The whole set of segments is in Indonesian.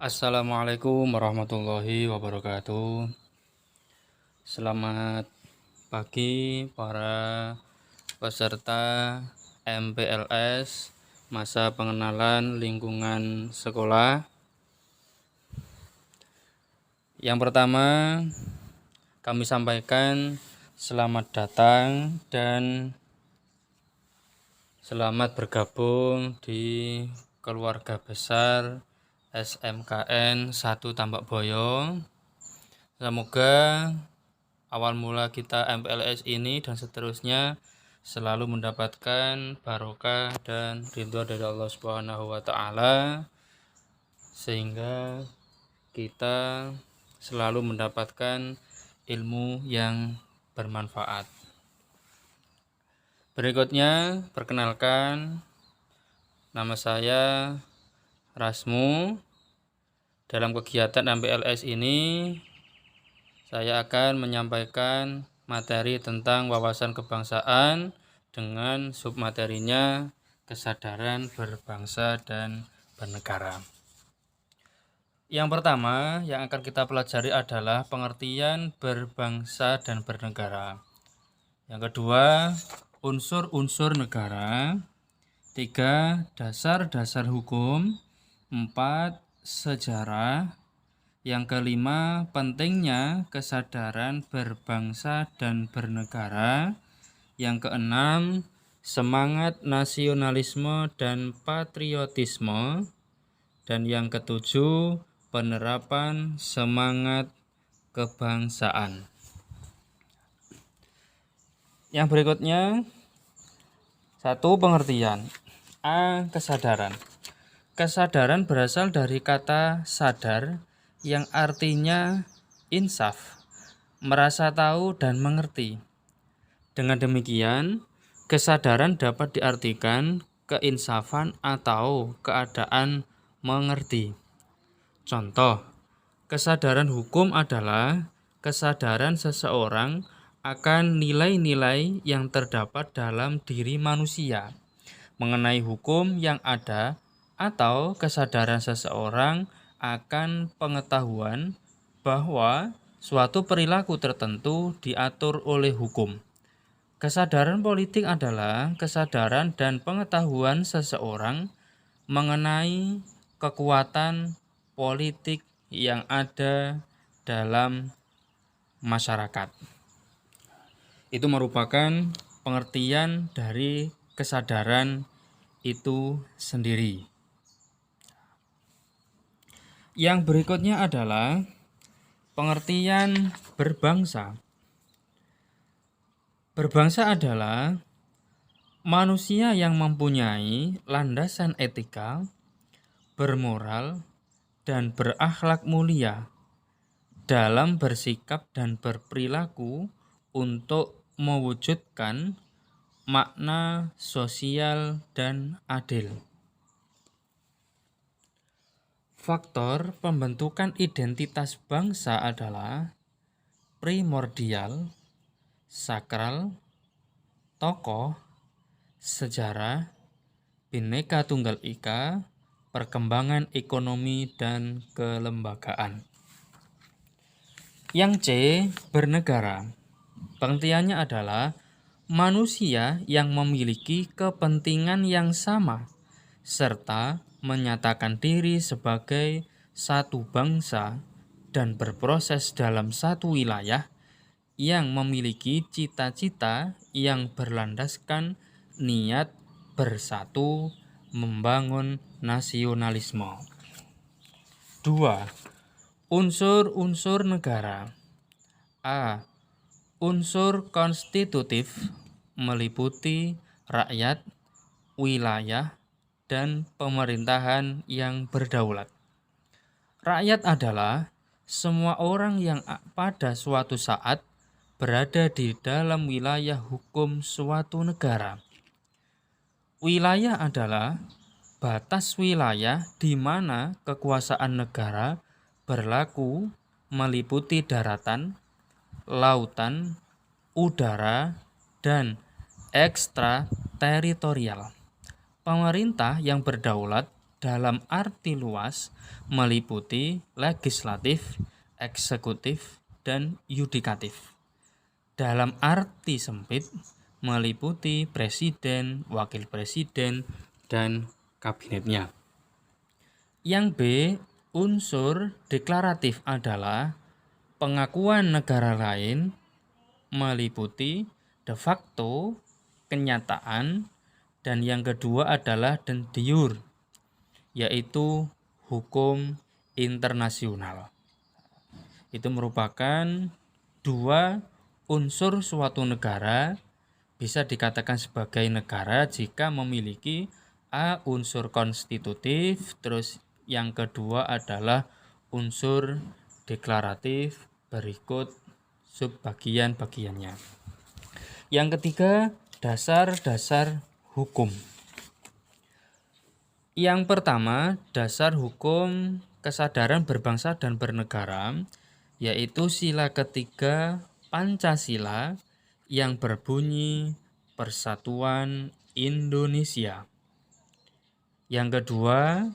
Assalamualaikum warahmatullahi wabarakatuh. Selamat pagi para peserta MPLS masa pengenalan lingkungan sekolah. Yang pertama, kami sampaikan selamat datang dan selamat bergabung di keluarga besar SMKN 1 Tambak Boyo. Semoga awal mula kita MPLS ini dan seterusnya selalu mendapatkan barokah dan ridho dari Allah Subhanahu wa taala, sehingga kita selalu mendapatkan ilmu yang bermanfaat. Berikutnya, perkenalkan, nama saya Rasmu. Dalam kegiatan MPLS ini, saya akan menyampaikan materi tentang wawasan kebangsaan dengan submaterinya kesadaran berbangsa dan bernegara. Yang pertama yang akan kita pelajari adalah pengertian berbangsa dan bernegara. Yang kedua, unsur-unsur negara. 3. Dasar-dasar hukum. 4. Sejarah. Yang kelima, pentingnya kesadaran berbangsa dan bernegara. Yang keenam, semangat nasionalisme dan patriotisme. Dan yang ketujuh, penerapan semangat kebangsaan. Yang berikutnya, 1. Pengertian. A. Kesadaran. Kesadaran berasal dari kata sadar yang artinya insaf, merasa tahu dan mengerti. Dengan demikian, kesadaran dapat diartikan keinsafan atau keadaan mengerti. Contoh, kesadaran hukum adalah kesadaran seseorang akan nilai-nilai yang terdapat dalam diri manusia mengenai hukum yang ada, atau kesadaran seseorang akan pengetahuan bahwa suatu perilaku tertentu diatur oleh hukum. Kesadaran politik adalah kesadaran dan pengetahuan seseorang mengenai kekuatan politik yang ada dalam masyarakat. Itu merupakan pengertian dari kesadaran itu sendiri. Yang berikutnya adalah pengertian berbangsa. Berbangsa adalah manusia yang mempunyai landasan etika, bermoral, dan berakhlak mulia dalam bersikap dan berperilaku untuk mewujudkan makna sosial dan adil. Faktor pembentukan identitas bangsa adalah primordial, sakral, tokoh, sejarah, Bhinneka Tunggal Ika, perkembangan ekonomi dan kelembagaan. Yang C. Bernegara. Pengertiannya adalah manusia yang memiliki kepentingan yang sama serta menyatakan diri sebagai satu bangsa dan berproses dalam satu wilayah yang memiliki cita-cita yang berlandaskan niat bersatu membangun nasionalisme. 2. Unsur-unsur negara. A. Unsur konstitutif meliputi rakyat, wilayah, dan pemerintahan yang berdaulat. Rakyat adalah semua orang yang pada suatu saat berada di dalam wilayah hukum suatu negara. Wilayah adalah batas wilayah di mana kekuasaan negara berlaku meliputi daratan, lautan, udara, dan ekstrateritorial. Pemerintah yang berdaulat dalam arti luas meliputi legislatif, eksekutif, dan yudikatif. Dalam arti sempit meliputi presiden, wakil presiden, dan kabinetnya. Yang B, unsur deklaratif adalah pengakuan negara lain meliputi de facto, kenyataan, dan yang kedua adalah de jure, yaitu hukum internasional. Itu merupakan dua unsur suatu negara bisa dikatakan sebagai negara jika memiliki A, unsur konstitutif, terus yang kedua adalah unsur deklaratif, berikut subbagian-bagiannya. Yang ketiga, dasar-dasar hukum. Yang pertama, dasar hukum kesadaran berbangsa dan bernegara, yaitu sila ketiga Pancasila yang berbunyi Persatuan Indonesia. Yang kedua,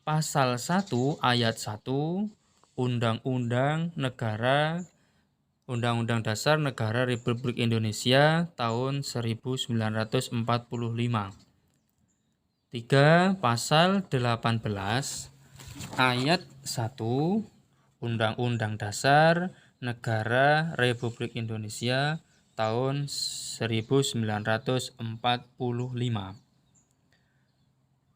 pasal 1 ayat 1 Undang-Undang Dasar Negara Republik Indonesia tahun 1945. 3. Pasal 18 ayat 1 Undang-Undang Dasar Negara Republik Indonesia tahun 1945.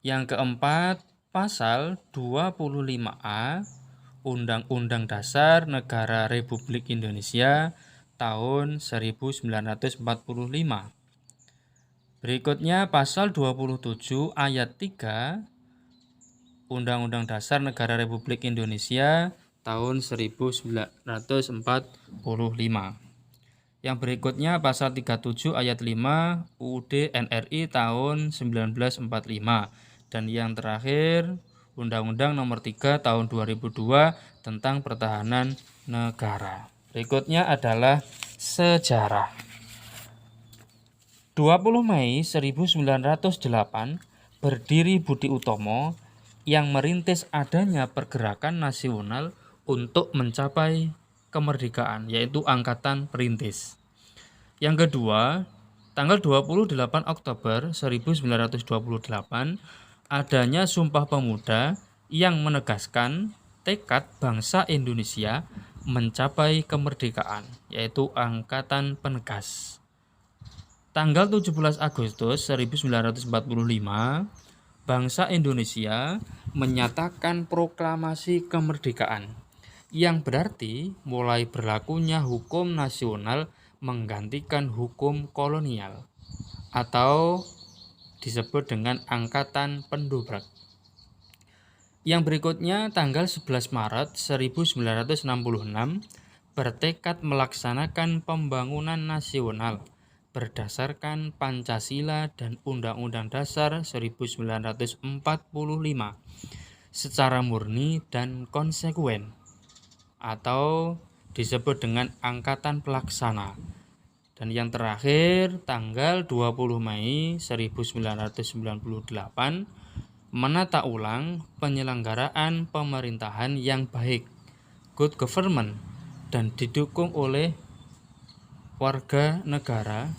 Yang keempat, pasal 25A Undang-Undang Dasar Negara Republik Indonesia tahun 1945. Berikutnya pasal 27 ayat 3 Undang-Undang Dasar Negara Republik Indonesia tahun 1945. Yang berikutnya pasal 37 ayat 5 UUD NRI tahun 1945. Dan yang terakhir Undang-Undang Nomor 3 tahun 2002 tentang Pertahanan Negara. Berikutnya adalah sejarah. 20 Mei 1908 berdiri Budi Utomo yang merintis adanya pergerakan nasional untuk mencapai kemerdekaan, yaitu Angkatan Perintis. Yang kedua, tanggal 28 Oktober 1928 adanya Sumpah Pemuda yang menegaskan tekad bangsa Indonesia mencapai kemerdekaan, yaitu Angkatan Penegas. Tanggal 17 Agustus 1945, bangsa Indonesia menyatakan proklamasi kemerdekaan, yang berarti mulai berlakunya hukum nasional menggantikan hukum kolonial, atau disebut dengan Angkatan Pendobrak. Yang berikutnya, tanggal 11 Maret 1966, bertekad melaksanakan pembangunan nasional berdasarkan Pancasila dan Undang-Undang Dasar 1945 secara murni dan konsekuen, atau disebut dengan Angkatan Pelaksana. Dan yang terakhir, tanggal 20 Mei 1998 menata ulang penyelenggaraan pemerintahan yang baik, good government, dan didukung oleh warga negara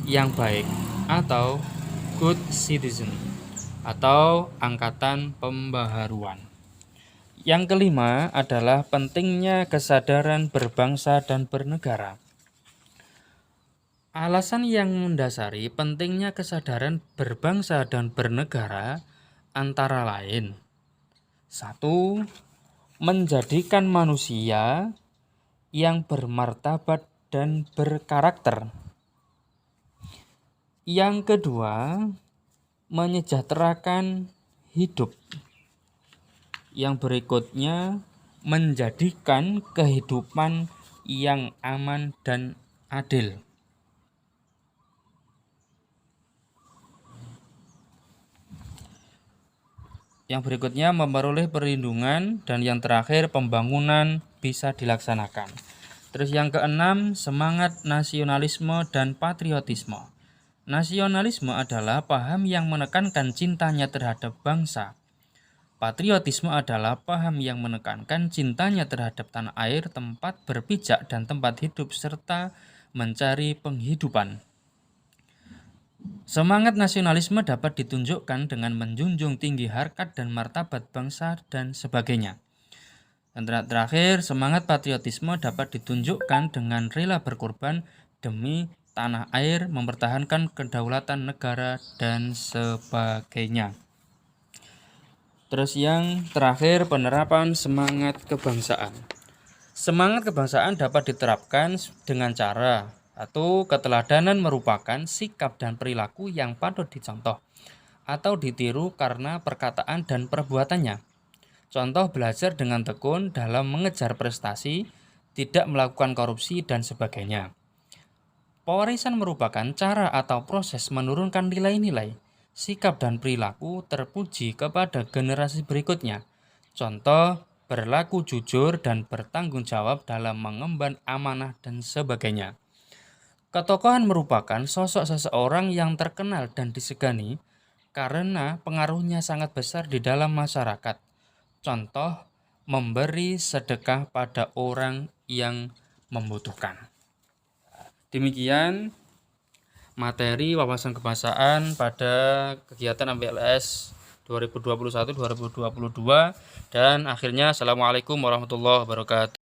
yang baik atau good citizen atau Angkatan Pembaharuan. Yang kelima adalah pentingnya kesadaran berbangsa dan bernegara. Alasan yang mendasari pentingnya kesadaran berbangsa dan bernegara antara lain: 1. Menjadikan manusia yang bermartabat dan berkarakter. Yang kedua, menyejahterakan hidup. Yang berikutnya, menjadikan kehidupan yang aman dan adil. Yang berikutnya, memperoleh perlindungan, dan yang terakhir, pembangunan bisa dilaksanakan. Terus yang keenam, semangat nasionalisme dan patriotisme. Nasionalisme adalah paham yang menekankan cintanya terhadap bangsa. Patriotisme adalah paham yang menekankan cintanya terhadap tanah air, tempat berpijak, dan tempat hidup, serta mencari penghidupan. Semangat nasionalisme dapat ditunjukkan dengan menjunjung tinggi harkat dan martabat bangsa dan sebagainya. Dan terakhir, semangat patriotisme dapat ditunjukkan dengan rela berkorban demi tanah air, mempertahankan kedaulatan negara, dan sebagainya. Terus yang terakhir, penerapan semangat kebangsaan. Semangat kebangsaan dapat diterapkan dengan cara atau keteladanan merupakan sikap dan perilaku yang patut dicontoh atau ditiru karena perkataan dan perbuatannya. Contoh, belajar dengan tekun dalam mengejar prestasi, tidak melakukan korupsi, dan sebagainya. Pewarisan merupakan cara atau proses menurunkan nilai-nilai, sikap dan perilaku terpuji kepada generasi berikutnya. Contoh, berlaku jujur dan bertanggung jawab dalam mengemban amanah dan sebagainya. Ketokohan merupakan sosok seseorang yang terkenal dan disegani karena pengaruhnya sangat besar di dalam masyarakat. Contoh, memberi sedekah pada orang yang membutuhkan. Demikian materi wawasan kebangsaan pada kegiatan MPLS 2021-2022, dan akhirnya assalamualaikum warahmatullahi wabarakatuh.